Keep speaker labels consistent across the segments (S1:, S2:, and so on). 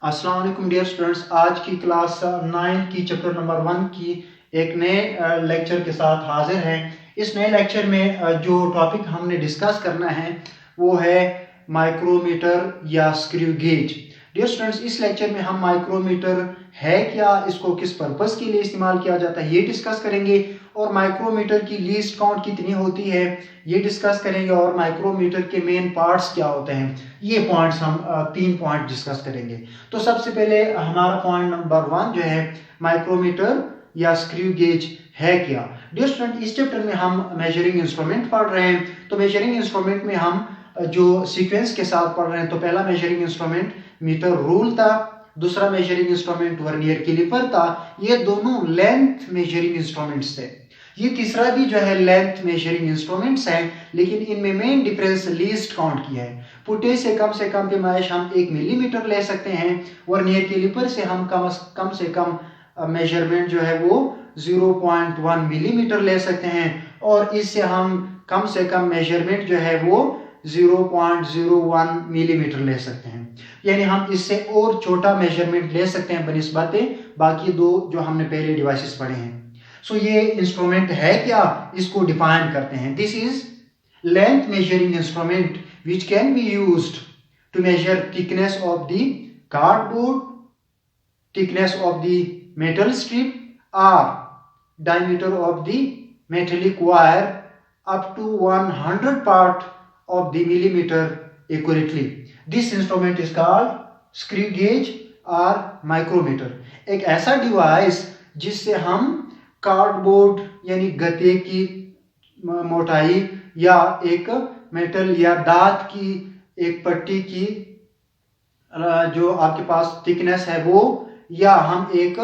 S1: अस्सलाम वालेकुम dear students. आज की क्लास 9 की चैप्टर नंबर 1 की एक नए लेक्चर के साथ हाजिर हैं। इस नए लेक्चर में जो टॉपिक हमने डिस्कस करना है वो है माइक्रोमीटर या स्क्रू गेज। डियर स्टूडेंट्स, इस लेक्चर में हम माइक्रोमीटर है क्या, इसको किस पर्पस के लिए इस्तेमाल किया जाता है ये डिस्कस करेंगे, और माइक्रोमीटर की लीस्ट काउंट कितनी होती है ये डिस्कस करेंगे, और माइक्रोमीटर के मेन पार्ट्स क्या होते हैं ये पॉइंट्स हम 3 पॉइंट डिस्कस करेंगे। तो सबसे पहले हमारा पॉइंट नंबर 1 जो है माइक्रोमीटर या स्क्रू गेज है क्या। डियर स्टूडेंट, इस चैप्टर में हम मेजरिंग इंस्ट्रूमेंट पढ़ रहे हैं। तो मेजरिंग इंस्ट्रूमेंट में हम जो सीक्वेंस के साथ पढ़ रहे हैं, तो पहला मेजरिंग इंस्ट्रूमेंट मीटर रूल था, दूसरा मेजरिंग इंस्ट्रूमेंट वर्नियर कैलिपर था। ये दोनों लेंथ मेजरिंग इंस्ट्रूमेंट्स थे। ये तीसरा भी जो है लेंथ मेजरिंग इंस्ट्रूमेंट्स है, लेकिन इनमें मेन डिफरेंस लीस्ट काउंट की है। पुटे से कम पैमाइश हम 1 मिलीमीटर ले सकते हैं, वर्नियर कैलिपर से हम कम से कम मेजरमेंट जो है वो 0.1 मिलीमीटर ले सकते हैं, और इससे हम कम से कम मेजरमेंट जो है वो 0.01 मिलीमीटर ले सकते हैं। यानी हम इससे और छोटा मेजरमेंट ले सकते हैं बनिस्बत बाकी दो जो हमने पहले डिवाइसेस पढ़े हैं। सो ये इंस्ट्रूमेंट है क्या, इसको डिफाइन करते हैं। This is length measuring instrument which can be used to measure thickness of the cardboard, thickness of the metal strip, or diameter of the metallic wire up to 100 part of the millimeter accurately. This instrument is called screw gauge or micrometer. एक ऐसा device जिससे हम cardboard यानी गत्ते की मोटाई या एक मेटल या दांत की एक पट्टी की जो आपके पास थिकनेस है वो, या हम एक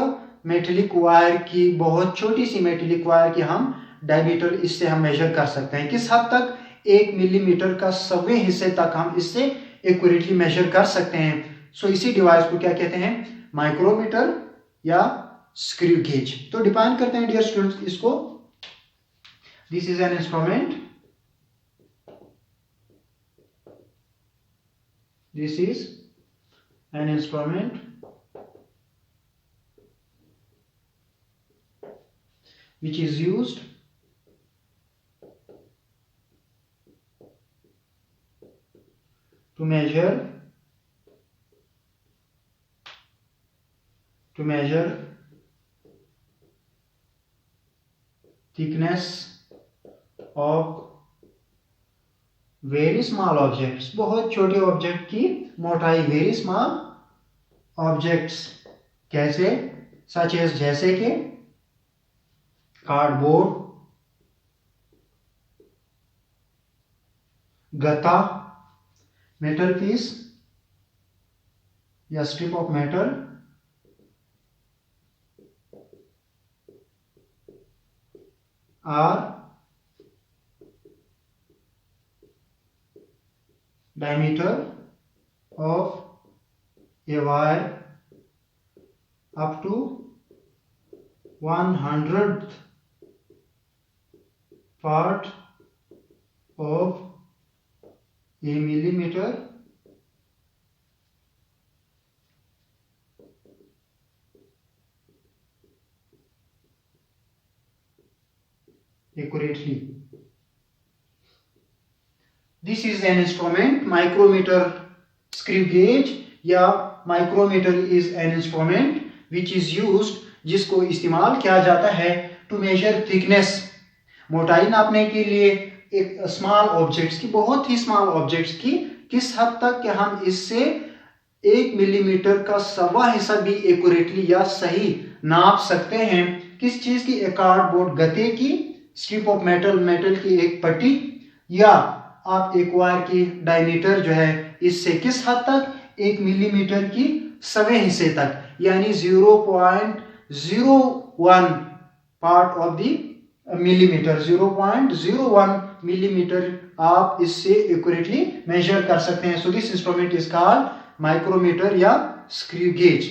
S1: मेटेलिक वायर की बहुत छोटी सी मेटेलिक वायर की हम डायमीटर इससे हम मेजर कर सकते हैं। किस हद तक, 1 मिलीमीटर का 100वें हिस्से तक हम इससे एक्यूरेटली मेजर कर सकते हैं। सो इसी डिवाइस को क्या कहते हैं, माइक्रोमीटर या स्क्रू गेज। तो डिफाइन करते हैं डियर स्टूडेंट्स इसको। This is an instrument, this is an instrument which is used to measure thickness of very small objects, बहुत छोटे ऑब्जेक्ट की मोटाई, वेरी स्मॉल ऑब्जेक्ट्स कैसे, सच एज जैसे कि कार्डबोर्ड, गत्ता, मेटल पीस या स्ट्रिप ऑफ मेटल, और diameter of a wire up to 100th part of a millimeter accurately. This is an instrument, micrometer screw gauge या micrometer is an instrument which is used, जिसको इस्तेमाल किया जाता है to measure thickness, मोटाई नापने के लिए एक स्मॉल ऑब्जेक्ट्स की, बहुत ही स्मॉल ऑब्जेक्ट्स की, किस हद तक कि हम इससे 1 मिलीमीटर का 100वां हिस्सा भी एक्यूरेटली या सही नाप सकते हैं। किस चीज की, एक कार्डबोर्ड गत्ते की, स्ट्रिप ऑफ मेटल, मेटल की एक पट्टी, या आप एक वायर की डायमीटर जो है इससे किस हद तक, 1 मिलीमीटर की 100वें हिस्से तक, यानी 0.01 part of the millimetre, 0.01 millimetre आप इससे एक्यूरेटली मेजर कर सकते हैं। So this instrument is called micrometer या स्क्रू गेज।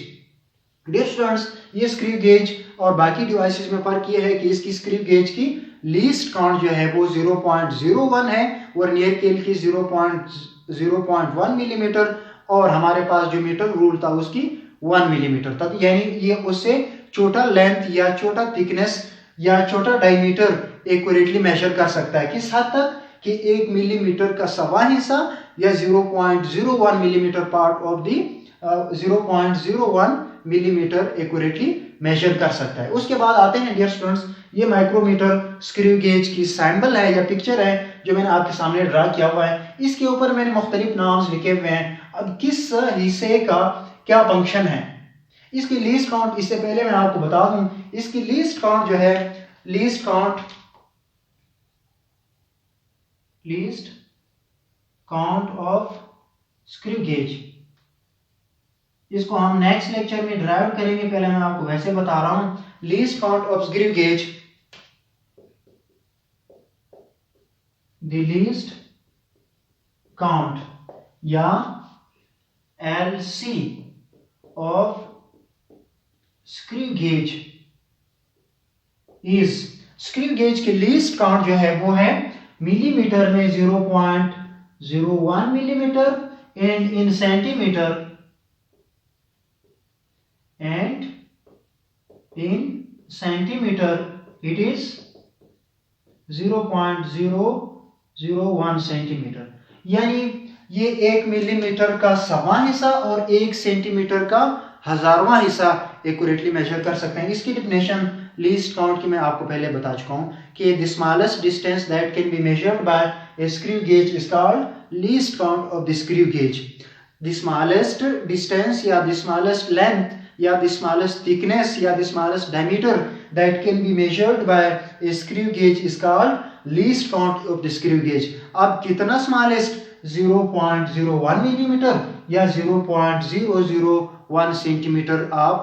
S1: डियर स्टूडेंट्स, ये स्क्रू गेज और बाकी डिवाइसेस में फर्क ये है कि इसकी स्क्रू गेज की लीस्ट काउंट जो है वो 0.01 है, वर्नियर स्केल की 0.1 मिलीमीटर, और हमारे पास जो मीटर रूल था उसकी 1 मिलीमीटर था, यानी ये उससे छोटा लेंथ या छोटा थिकनेस या छोटा डायमीटर एक्यूरेटली मेजर कर सकता है। किस हद तक कि 1 मिलीमीटर का सवा हिस्सा या 0.01 millimetre part of the 0.01 millimetre accurately measure कर सकता है। उसके बाद आते हैं डियर स्टूडेंट्स, ये माइक्रोमीटर स्क्रू गेज की सैंपल है या पिक्चर है जो मैंने आपके सामने ड्रा किया हुआ है। इसके ऊपर मैंने मुख्तलिफ नाम्स लिखे हुए हैं। अब किस हिस्से का क्या फंक्शन है, इसकी लीस्ट काउंट, इससे पहले मैं आपको बता दूं इसकी लीस्ट काउंट जो है, least count of screw gauge, इसको हम नेक्स्ट लेक्चर में ड्राइव करेंगे। पहले मैं आपको वैसे बता रहा हूं least count of screw gauge, the least count या LC of screw gauge is, screw gauge की लीस्ट काउंट जो है वो है मिलीमीटर में 0.01 millimetre and in centimetre it is 0.001 centimetre, यानी ये 1 मिलीमीटर का सवा हिस्सा और 1 सेंटीमीटर का हजारवां हिस्सा एक्यूरेटली मेजर कर सकते हैं। इसकी डेफिनेशन लीस्ट काउंट की मैं आपको पहले बता चुका हूं कि the smallest distance that can be measured by A screw gauge is called least count of the screw gauge. The smallest distance या द स्मॉलेस्ट लेंथ या the smallest thickness या the smallest diameter that can be measured by a screw gauge is called least count of the screw gauge। अब कितना smallest, 0.01 millimetre या 0.001 centimetre आप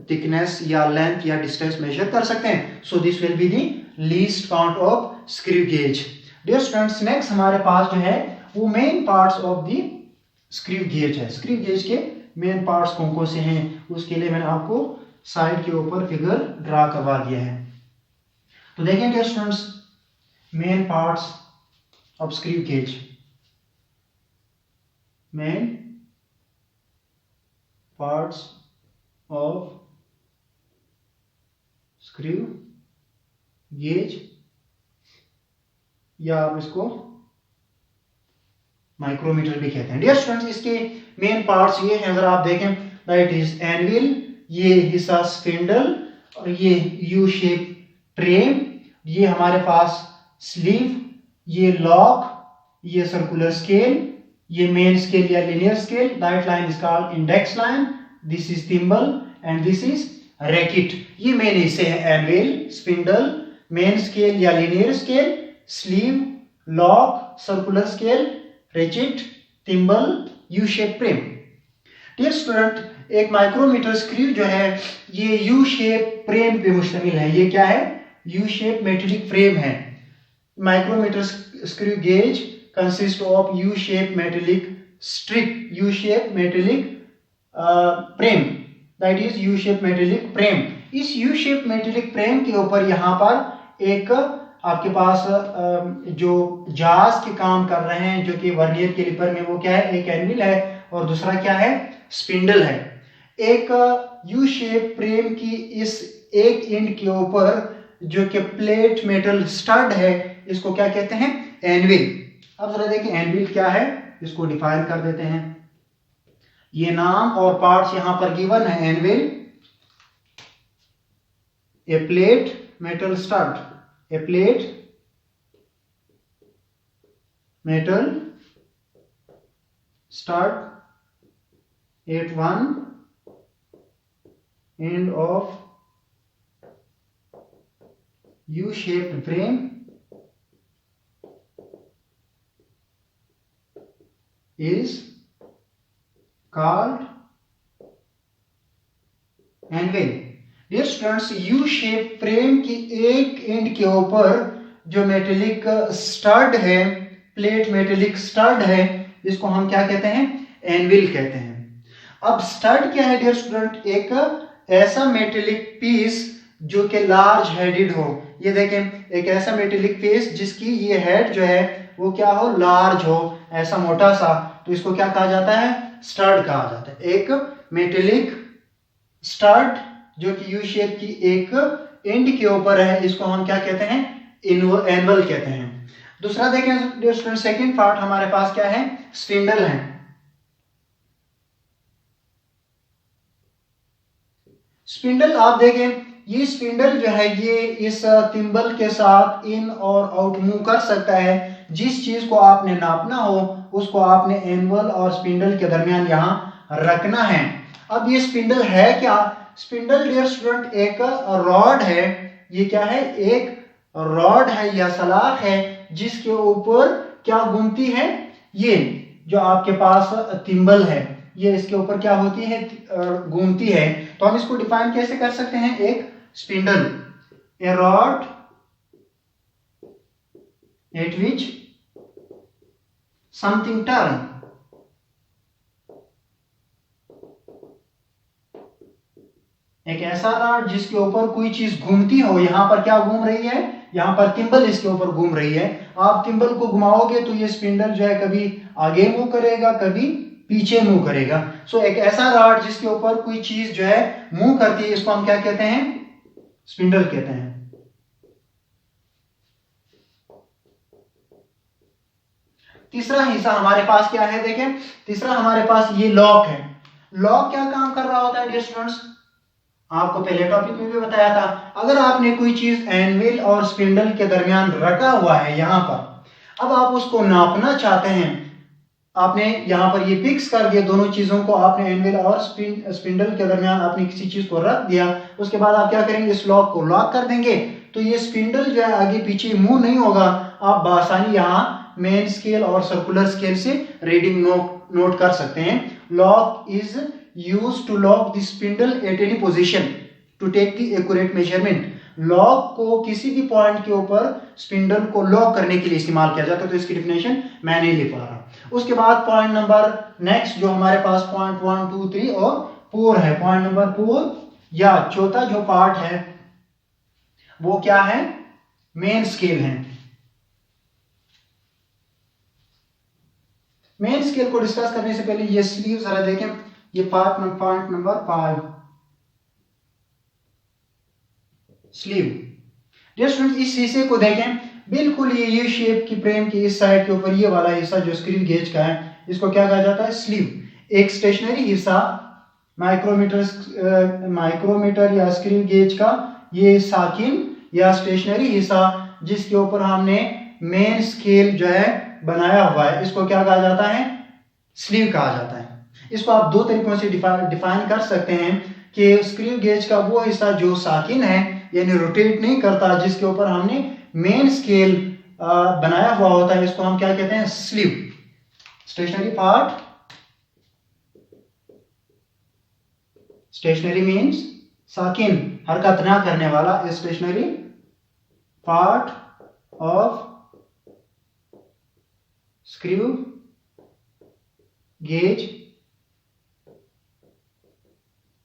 S1: thickness या length या distance measure कर सकते हैं। So this will be the least count of screw gauge। Dear students, next हमारे पास जो है वो main parts of the screw gauge है। screw gauge के मेन पार्ट्स कौन कौन से हैं उसके लिए मैंने आपको साइड के ऊपर फिगर ड्रा करवा दिया है। तो देखें dear students, main parts of screw gauge, main parts of screw gauge या आप इसको माइक्रोमीटर भी कहते हैं। डियर स्टूडेंट्स, इसके मेन पार्ट्स ये हैं, अगर आप देखें दैट इज एनविल, ये हिस्सा स्पिंडल और ये यू शेप ट्रेम, ये हमारे पास स्लीव, ये लॉक, ये सर्कुलर स्केल, ये मेन स्केल या linear scale, that line is called index line, this is thimble and this is ratchet. ये मेन हिस्से हैं एनविल, स्पिंडल, मेन स्केल या linear scale, sleeve, lock, circular scale, ratchet, thimble, U shape frame. Dear student, एक micrometer screw जो है ये you shape frame पे मुश्तमिल है। ये क्या है? यू शेप मेटेलिक फ्रेम है। Micrometer screw gauge consist of U shape metallic strip, U shape metallic frame, that is U shape metallic frame. इस यू शेप मेटेलिक फ्रेम के ऊपर यहाँ पर एक आपके पास जो जाज के काम कर रहे हैं, जो कि वर्नियर कैलिपर में, वो क्या है? एक एनविल है और दूसरा क्या है? स्पिंडल है। एक यू शेप फ्रेम की इस एक एंड के ऊपर जो कि प्लेट मेटल स्टड है, इसको क्या कहते हैं? एनविल। अब जरा देखिए एनविल क्या है, इसको डिफाइन कर देते हैं। ये नाम और पार्ट्स यहां पर गिवन है। Anvil, A plate metal stud, a plate metal stud at one end of U-shaped frame is called anvil। Dear students, U shape frame की एक एंड के ऊपर जो मेटेलिक स्टड है, प्लेट मेटेलिक स्टड है, इसको हम क्या कहते हैं? एनविल कहते हैं। अब स्टड क्या है डियर स्टूडेंट? एक ऐसा मेटेलिक पीस जो कि लार्ज हेडेड हो। ये देखें, एक ऐसा मेटेलिक पीस जिसकी ये हेड जो है वो क्या हो? लार्ज हो, ऐसा मोटा सा, तो इसको क्या कहा जाता है? स्टड कहा जाता है। एक मेटेलिक स्टड जो कि यू शेप की एक एंड के ऊपर है, इसको हम क्या कहते हैं, एनवल कहते हैं। दूसरा देखें डियर स्टूडेंट, सेकंड पार्ट हमारे पास क्या है, स्पिंडल है। स्पिंडल आप देखें, ये स्पिंडल जो है ये इस थिम्बल के साथ इन और आउट मूव कर सकता है। जिस चीज को आपने नापना हो उसको आपने एनवल और स्पिंडल के दरमियान यहां रखना है। अब ये स्पिंडल है क्या, स्पिंडल डियर स्टूडेंट एक रॉड है। ये क्या है, एक रॉड है या सलाख है जिसके ऊपर क्या घूमती है, ये जो आपके पास थिम्बल है ये इसके ऊपर क्या होती है, घूमती है। तो हम इसको डिफाइन कैसे कर सकते हैं, एक spindle, A rod eight which something turn, एक ऐसा रॉड जिसके ऊपर कोई चीज घूमती हो। यहां पर क्या घूम रही है, यहां पर थिम्बल इसके ऊपर घूम रही है। आप थिम्बल को घुमाओगे तो ये स्पिंडल जो है कभी आगे मूव करेगा, कभी पीछे मूव करेगा। सो एक ऐसा रॉड जिसके ऊपर कोई चीज जो है मूव करती है, इसको हम क्या कहते हैं, स्पिंडल कहते हैं। तीसरा हिस्सा हमारे पास क्या है, देखें तीसरा हमारे पास ये लॉक है। लॉक क्या काम कर रहा होता है डियर स्टूडेंट्स, आपको पहले टॉपिक में भी बताया था। अगर आपने कोई चीज एनविल और स्पिंडल के दरमियान रखा हुआ है यहां पर, अब आप उसको नापना चाहते हैं, आपने यहां पर ये फिक्स कर दिया दोनों चीजों को, आपने एनविल और स्पिंडल के दरमियान आपने किसी चीज को रख दिया। उसके बाद आप क्या करेंगे, इस लॉक को लॉक कर देंगे तो ये स्पिंडल जो है आगे पीछे मूव नहीं होगा। आप बासानी यहाँ मेन स्केल और सर्कुलर स्केल से रीडिंग नोट कर सकते हैं। Lock is used to lock the spindle at any position to take the accurate measurement. Lock को किसी भी पॉइंट के ऊपर स्पिंडल को लॉक करने के लिए इस्तेमाल किया जाता है। तो इसकी डिफिनेशन मैं नहीं लिख पा रहा। उसके बाद पॉइंट नंबर नेक्स्ट जो हमारे पास पॉइंट 1, 2, 3 और 4 है। पॉइंट नंबर 4 या चौथा जो पार्ट है वो क्या है, मेन स्केल है। मेन स्केल को डिस्कस करने से पहले ये स्लीव जरा देखें, ये point number 5 sleeve. Dear students इस हिस्से को देखें, बिल्कुल ये यू शेप की फ्रेम की इस साइड के ऊपर ये वाला हिस्सा जो स्क्रू गेज का है, इसको क्या कहा जाता है, स्लीव। एक स्टेशनरी हिस्सा माइक्रोमीटर या स्क्रू गेज का ये साकिन या स्टेशनरी हिस्सा जिसके ऊपर हमने मेन स्केल जो है बनाया हुआ है, इसको क्या कहा जाता है, स्लीव कहा जाता है। इसको आप दो तरीकों से डिफाइन कर सकते हैं कि स्क्रू गेज का वो हिस्सा जो साकिन है यानी रोटेट नहीं करता, जिसके ऊपर हमने मेन स्केल बनाया हुआ होता है, इसको हम क्या कहते हैं, sleeve. Stationary part, stationary means साकिन, हरकत ना करने वाला, stationary part of screw gauge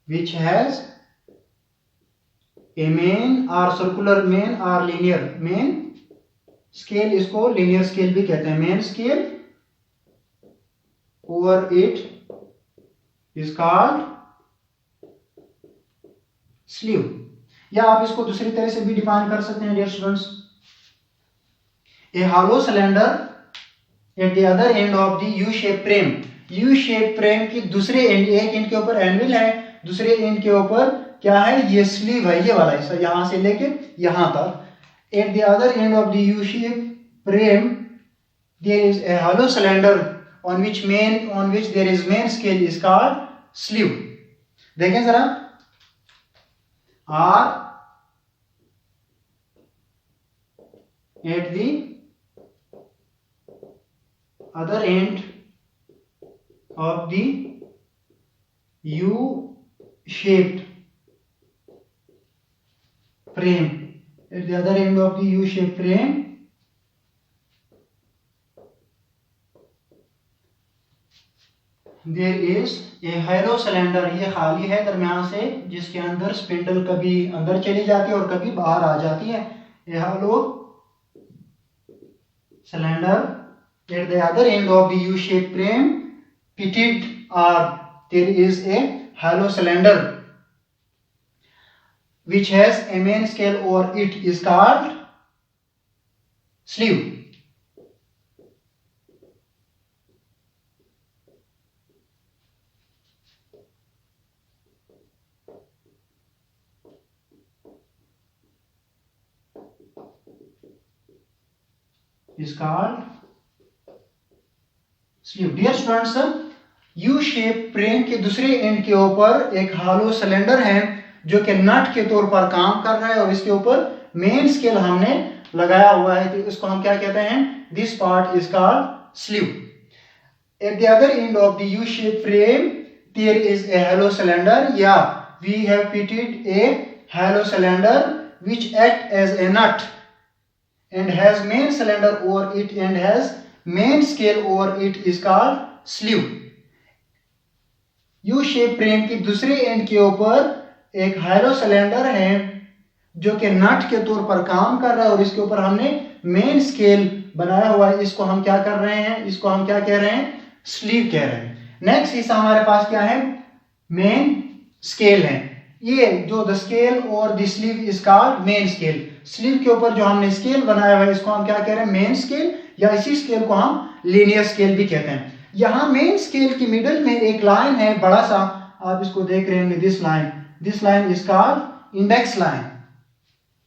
S1: which has a main or circular main or linear main scale, इसको linear scale भी कहते हैं। main scale over it is called sleeve। या आप इसको दूसरी तरह से भी डिफाइन कर सकते हैं dear students, a hollow cylinder at the other end of the U shape frame। U shape frame की दूसरे एंड, एक एंड के ऊपर एनविल है, दूसरे एंड के ऊपर क्या है, ये स्लीव है, ये वाला हिस्सा यहां से लेके यहां तक। At the other end of the U shape frame there is a hollow cylinder on which there is main scale is called sleeve। देखें जरा, R at the other end of the U-shaped frame, at the other end of the U-shaped frame there is a hollow cylinder। ये खाली है दरमियान से, जिसके अंदर spindle कभी अंदर चली जाती है और कभी बाहर आ जाती है। a hollow cylinder at the other end of the U-shaped frame pitted or there is a hollow cylinder which has a main scale over it is called sleeve. Is called sleeve. Dear students, you shape frame के दूसरे and के ऊपर एक hollow cylinder है जो कि नट के तौर पर काम कर रहा है और इसके ऊपर मेन स्केल हमने लगाया हुआ है, तो इसको हम क्या कहते हैं? This part is called sleeve. At the other end of the U shape frame there is a hollow cylinder, या we have fitted a hollow cylinder which act as a nut and has main cylinder over it and has main scale over it is called sleeve. You shape frame की दूसरे and के ऊपर एक hollow cylinder है जो कि नट के तौर पर काम कर रहा है और इसके ऊपर हमने मेन स्केल बनाया हुआ है. इसको हम क्या कर रहे हैं? इसको हम क्या कह रहे हैं? स्लीव कह रहे हैं. नेक्स्ट हिस्सा हमारे पास क्या है? मेन स्केल है. ये जो द स्केल और the sleeve is called main scale. Sleeve के ऊपर जो हमने स्केल बनाया हुआ है इसको हम क्या कह रहे हैं? मेन स्केल, या इसी स्केल को हम लीनियर स्केल भी कहते हैं. यहाँ मेन स्केल की मिडिल में एक लाइन है बड़ा सा, आप इसको देख रहे होंगे, this line is called index line.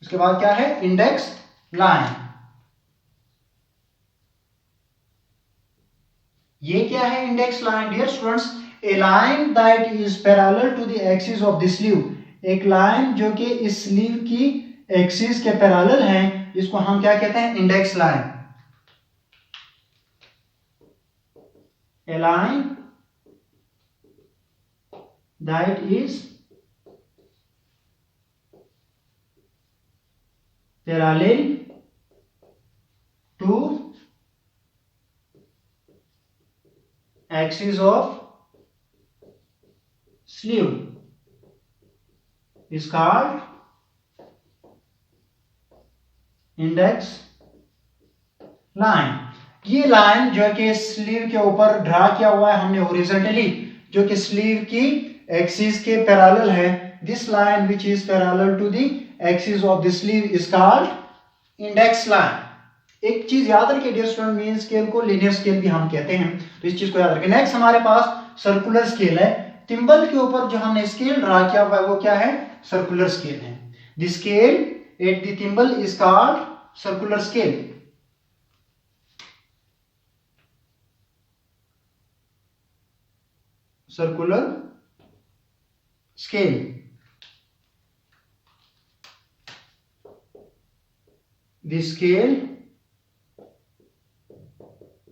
S1: उसके बाद क्या है? Index line. ये क्या है? Index line. Dear students, a line that is parallel to the axis of the sleeve. एक लाइन जो कि इस स्लीव की एक्सिस के पैरेलल है, इसको हम क्या कहते हैं? Index line. A line that is parallel to axis of sleeve is called index line. ये लाइन जो कि स्लीव के ऊपर ड्रा किया हुआ है हमने हॉरिजॉन्टली, जो कि स्लीव की एक्सिस के पैरेलल है. This line which is parallel to the axis of the sleeve is called index line. एक चीज याद रखिए डियर स्टूडेंट, मेन स्केल को लीनियर स्केल भी हम कहते हैं, तो इस चीज को याद रखिए. नेक्स्ट हमारे पास सर्कुलर स्केल है. थिम्बल के ऊपर जो हमने स्केल ड्रा किया हुआ है वो क्या है? सर्कुलर स्केल है. The scale at the thimble is called circular scale. circular scale. The scale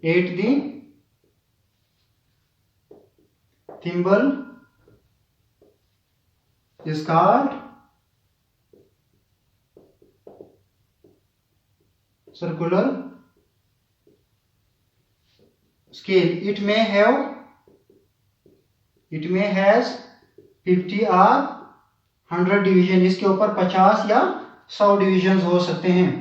S1: at the thimble is called circular scale. It may has 50 or 100 division. इसके ऊपर 50 या 100 डिवीजन हो सकते हैं.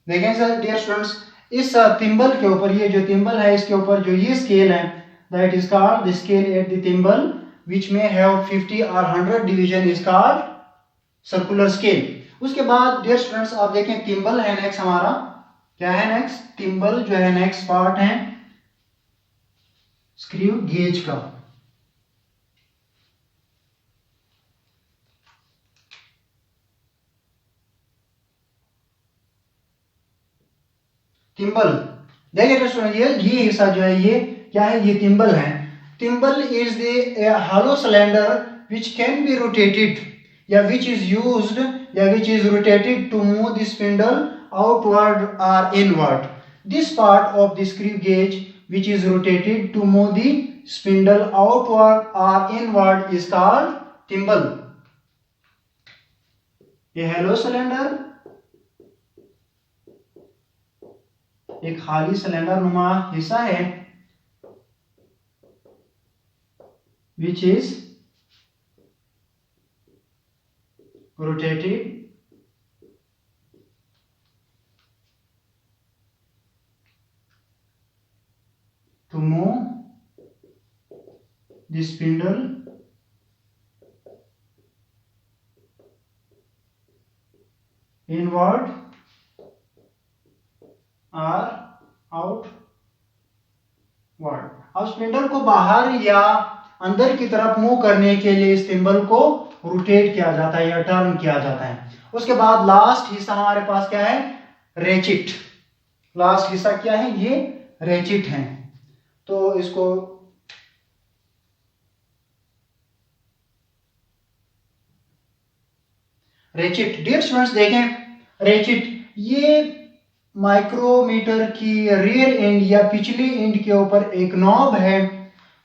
S1: देखें सर डियर स्टूडेंट्स, इस thimble के ऊपर, ये जो थिम्बल है इसके ऊपर जो ये स्केल है, that is called the scale at the thimble which may have 50 और 100 division is called circular scale. उसके बाद डियर स्टूडेंट्स आप देखें थिम्बल है नेक्स्ट हमारा. क्या है नेक्स्ट? थिम्बल जो है नेक्स्ट पार्ट है स्क्रू गेज का. थिम्बल देखिए स्टूडेंट, ये हिस्सा जो है ये क्या है? ये थिम्बल है. Thimble is the hollow cylinder which can be rotated, या व्हिच इज यूज्ड, या which is rotated to move the spindle outward और inward. This part of the screw gauge which is rotated to move the spindle outward or inward is called thimble. A hollow cylinder, एक खाली cylinder नुमा हिस्सा है which is rotated to move the spindle inward or outward। अब spindle को बाहर या अंदर की तरफ मूव करने के लिए इस थिम्बल को रोटेट किया जाता है या टर्न किया जाता है। उसके बाद लास्ट हिस्सा हमारे पास क्या है, रेचिट। लास्ट हिस्सा क्या है, ये रेचिट है। तो इसको रेचिट, डियर स्टूडेंट्स देखें, रेचिट ये माइक्रोमीटर की रियर एंड या पिछली एंड के ऊपर एक नॉब है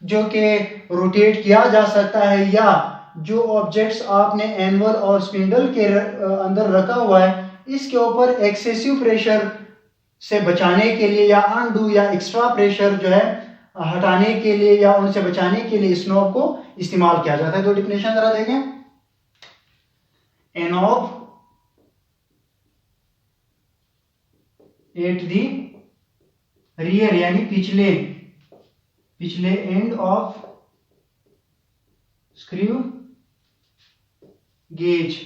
S1: जो कि रोटेट किया जा सकता है, या जो ऑब्जेक्ट्स आपने एनुअल और स्पिंडल के अंदर रखा हुआ है इसके ऊपर एक्सेसिव प्रेशर से बचाने के लिए या अनडू या एक्स्ट्रा प्रेशर जो है हटाने के लिए या उनसे बचाने के लिए इस नॉब को इस्तेमाल किया जाता है। तो डिफिनेशन जरा देखें, ए नॉब एट दी रियर यानी पिछले end of screw gauge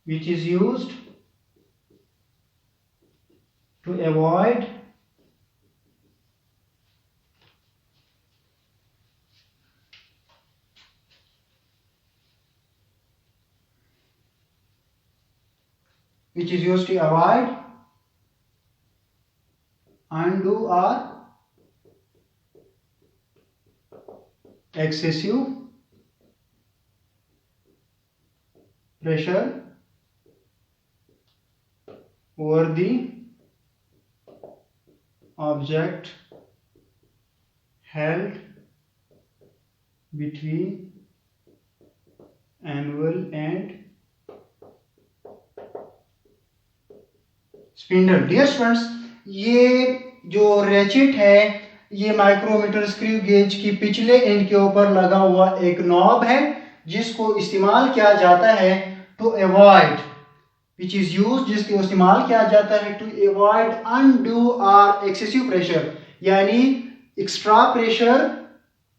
S1: which is used to avoid undo or excessive pressure over the object held between anvil and spindle. Dear students, ये जो रेचिट है ये माइक्रोमीटर स्क्रू गेज की पिछले and के ऊपर लगा हुआ एक नॉब है जिसको इस्तेमाल किया जाता है to avoid, which is used, जिसको इस्तेमाल किया जाता है टू अवॉइड अनड्यू और एक्सेसिव प्रेशर, यानी एक्स्ट्रा प्रेशर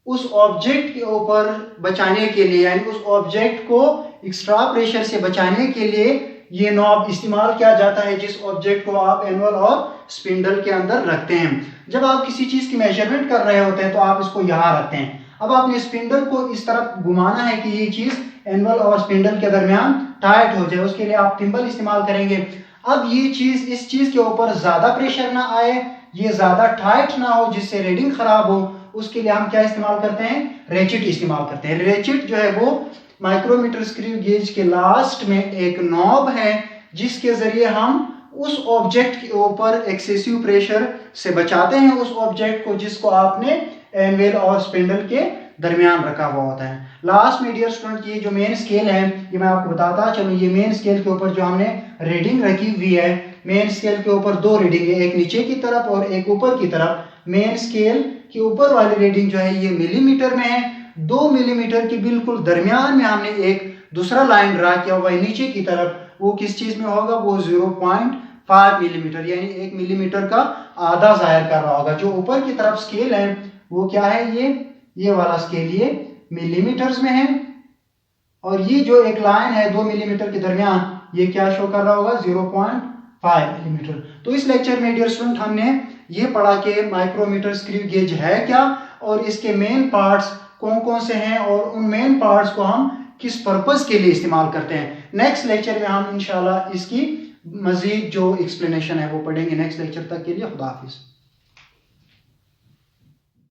S1: उस ऑब्जेक्ट के ऊपर बचाने के लिए, यानी उस ऑब्जेक्ट को एक्स्ट्रा प्रेशर से बचाने के लिए ये नॉब इस्तेमाल किया जाता है जिस ऑब्जेक्ट को आप एनुअल और स्पिंडल के अंदर रखते हैं। जब आप किसी चीज की मेजरमेंट कर रहे होते हैं तो आप इसको यहाँ रखते हैं। अब आपने स्पिंडल को इस तरफ घुमाना है कि ये चीज एनुअल और स्पिंडल के दरमियान टाइट हो जाए, उसके लिए आप थिम्बल इस्तेमाल करेंगे। अब ये चीज इस चीज के ऊपर ज्यादा प्रेशर ना आए, ये ज्यादा टाइट ना हो जिससे रीडिंग खराब हो, उसके लिए हम क्या इस्तेमाल करते हैं, रेचिट इस्तेमाल करते हैं। रेचिट जो है वो माइक्रोमीटर स्क्रू गेज के लास्ट में एक नॉब है जिसके जरिए हम उस ऑब्जेक्ट के ऊपर एक्सेसिव प्रेशर से बचाते हैं उस ऑब्जेक्ट को जिसको आपने एनवेल और स्पिंडल के दरमियान रखा हुआ होता है। लास्ट में डियर स्टूडेंट ये जो मेन स्केल है ये मैं आपको बताता चलूं, ये मेन स्केल के ऊपर जो हमने रीडिंग रखी हुई है, मेन स्केल के ऊपर दो रीडिंग है, एक नीचे की तरफ और एक ऊपर की तरफ। मेन स्केल की ऊपर वाली रीडिंग जो है ये मिलीमीटर में है, 2 मिलीमीटर के बिल्कुल दरमियान में हमने एक दूसरा लाइन ड्रा किया हुआ है नीचे की तरफ, वो किस चीज में होगा, वो 0.5 मिलीमीटर यानी 1 मिलीमीटर का आधा जाहिर कर रहा होगा। जो ऊपर की तरफ स्केल है वो क्या है, ये वाला स्केल ये मिलीमीटर्स में है, और ये जो एक लाइन है 2 मिलीमीटर के दरमियान ये क्या शो कर रहा होगा, 0.5 मिलीमीटर। तो इस लेक्चर में डियर स्टूडेंट हमने ये पढ़ा कि माइक्रोमीटर स्क्रू गेज है क्या और इसके मेन पार्ट्स कौन कौन से हैं और उन मेन पार्ट्स को हम किस पर्पस के लिए इस्तेमाल करते हैं। नेक्स्ट लेक्चर में हम इंशाल्लाह इसकी मजीद जो एक्सप्लेनेशन है वो पढ़ेंगे। नेक्स्ट लेक्चर तक के लिए खुदा हाफिज।